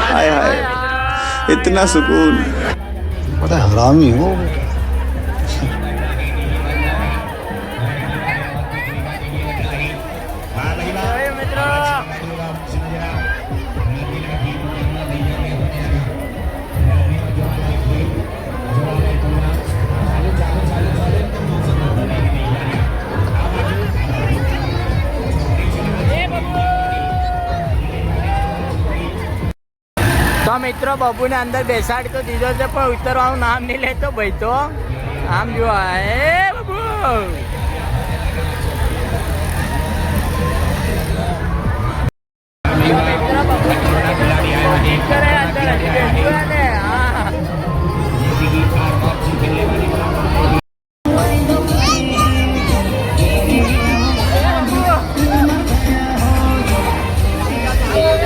हाय हाय इतना सुकून पता हरामी हो तो मित्रों बबू ने अंदर बेसाड़ी तो दीदो से पर उतरવાનું नाम नहीं लेतो भाई तो आम जो है बबू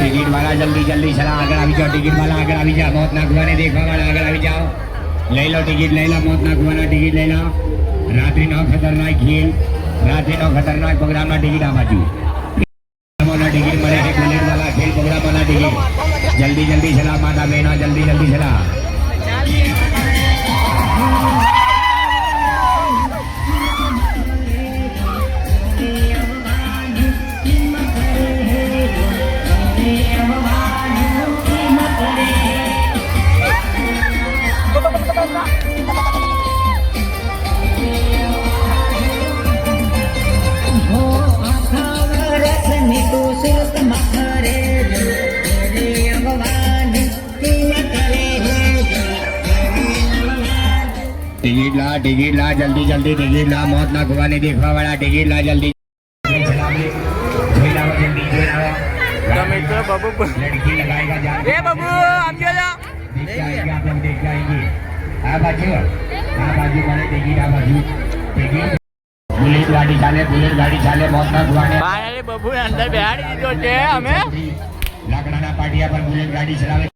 टिकट वाला जल्दी जल्दी चला आगे अभी जाओ टिकट वाला आगे अभी जाओ मौत ना कुआने देखवा वाला आगे अभी जाओ ले लो टिकट ले लो मौत ना कुआना टिकट ले लो रात्रि नौ खतरनाक खेल रात्रि नौ खतरनाक प्रोग्राम ना टिकट आ बाजू वाला टिकट मरे है बुलेट वाला खेल प्रोग्राम वाला टिकट जल्दी जल्दी चला माता बहना जल्दी जल्दी चला टिकट ला जल्दी जल्दी टिकट ला मौत ना खुआने देखवा वाला टिकट ला जल्दी तो मित्रों बबू लड़की लगाएगा जान ए बबू हम जो जा देख जाएंगे आप लोग देख जाएंगे आ बाजू वाले टिकट आ बाजू टिकट बुलेट गाड़ी चाले मौत ना खुआने फाइनली बबू ने अंदर बैठ दीधो છે અમે લાકડાના પાટિયા પર બુલેટ ગાડી ચલાવે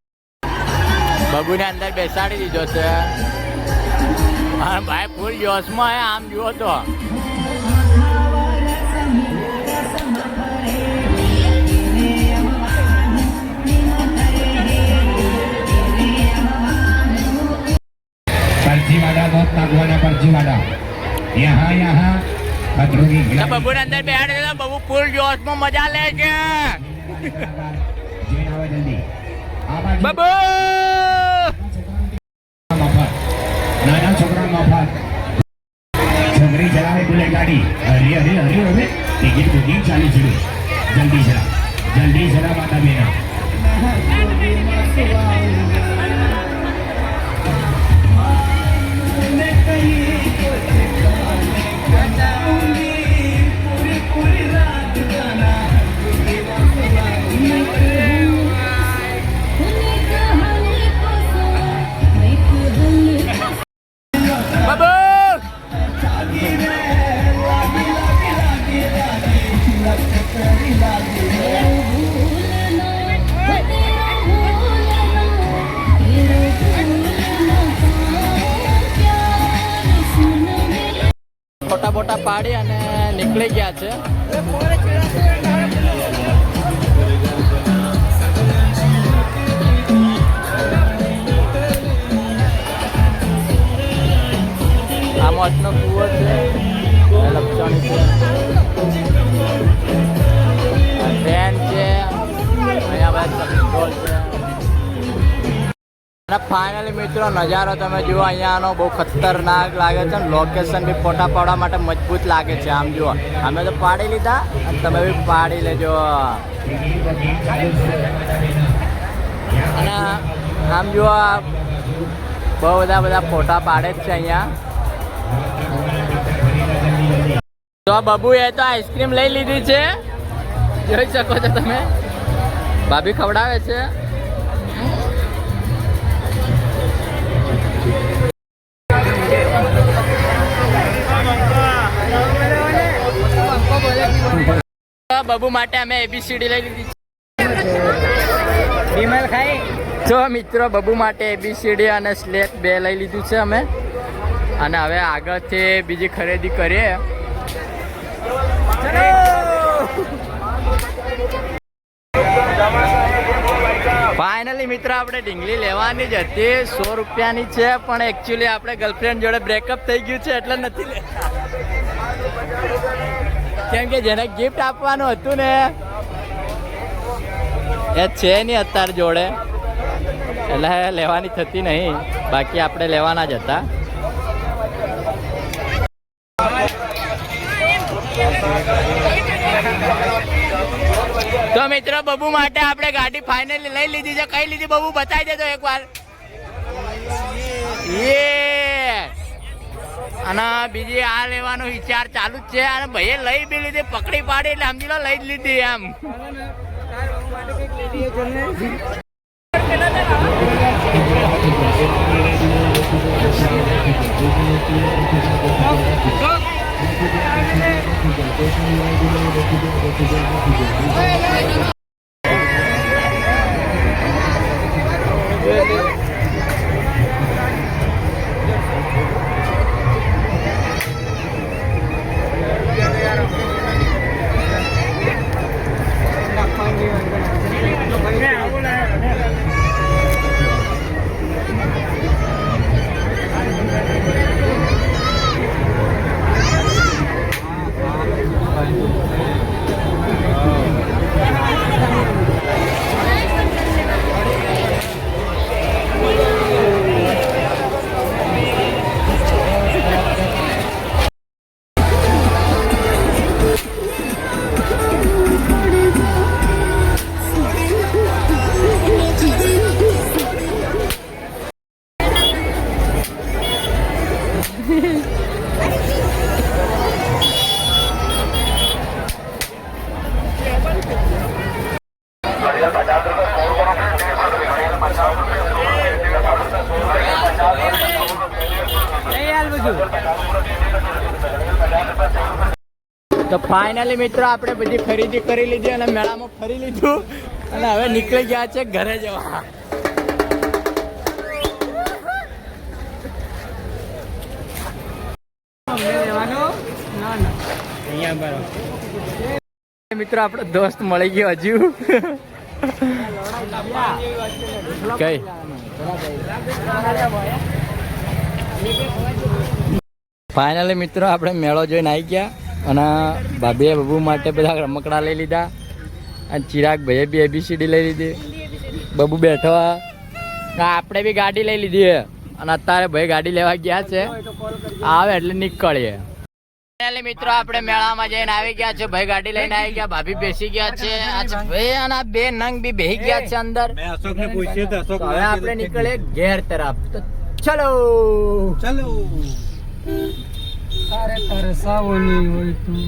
બબુ ને અંદર બેસાડી દીધો છે હા ભાઈ ફૂલ જોશમાં હે આમ જુઓ તો पर्ची वाला बहुत नागवाना पर्ची वाला यहाँ यहाँ खतरों की બબુ ને અંદર બેસાડી દીધો બબુ ફૂલ જોશમાં મજા લે છે जल्दी બબુ नाना छोकरा मफत छोकरी चलावे बुलेट गाड़ी अरे अरे अरे अरे टिकट बुकिंग चालू छे जल्दी चला माता बेना બોટા પાડી અને નીકળી ગયા છે. આ મોટનો કૂવો છે, લપસણી છે, ટ્રેન છે, અહીંયા બધા ચકડોળ છે. અને ફાઇનલી મિત્રો નજારો તમે જુઓ અહીંયાનો બહુ ખતરનાક લાગે છે. લોકેશન બી ફોટા પાડવા માટે મજબૂત લાગે છે. આમ જુઓ, અમે તો પાડી લીધા અને તમે બી પાડી લેજો. અને આમ જુઓ બહુ બધા ફોટા પાડે જ છે અહીંયા. તો બબુએ તો આઈસ્ક્રીમ લઈ લીધી છે, જોઈ શકો છો તમે. ભાભી ખવડાવે છે. બબુ માટે અમે એબીસીડી લઈ લીધી છે. તો મિત્રો બબુ માટે એબીસીડી અને સ્લેટ 2 લઈ લીધું છે અમે. અને હવે આગળથી બીજી ખરીદી કરીએ. ફાઇનલી મિત્રો આપણે ઢીંગલી લેવાની જ હતી, 100 રૂપિયાની છે. પણ એકચ્યુઅલી આપણે ગર્લફ્રેન્ડ જોડે બ્રેકઅપ થઈ ગયું છે એટલે નથી લેતા. કેમ કે જેને ગિફ્ટ આપવાનું હતું ને એ છે નહીં અત્યારે જોડે, એટલે લેવાની થતી નહીં. બાકી આપણે લેવાના જ હતા. તો મિત્રો બબુ માટે આપણે ગાડી ફાઇનલી લઈ લીધી છે. કઈ લીધી બબુ બતાવી દેજો એકવાર. અને બીજી આ લેવાનો વિચાર ચાલુ જ છે. અને ભાઈએ લઈ બી લીધી, પકડી પાડી એટલે સમજી લો લઈ જ લીધી એમ. તો ફાઇનલી મિત્રો આપણે બધી ખરીદી કરી લીધી અને મેળામાં ફરી લીધું અને હવે નીકળી ગયા છે ઘરે જવા. મિત્રો આપણો દોસ્ત મળી ગયો હજુ. કઈ ફાઇનલી મિત્રો આપણે મેળો જોઈને આવી ગયા અને ભાભીએ બબુ માટે બધા રમકડા લઈ લીધા અને ચિરાગ ભાઈએ બી એબીસીડી લઈ લીધી. બબુ બેઠો, આપણે બી ગાડી લઈ લીધી અને અત્યારે ભાઈ ગાડી લેવા ગયા છે, આવે એટલે નીકળીએ. ફાઇનલી મિત્રો આપણે મેળામાં જઈને આવી ગયા છે. ભાઈ ગાડી લઈને આવી ગયા, ભાભી બેસી ગયા છે. ભાઈ અને બે નંગ બી બેસી ગયા છે અંદર. હવે આપણે નીકળીએ ઘેર તરફ. તો ચલો ચલો. તારે તરસાવો નહીં હોય તું.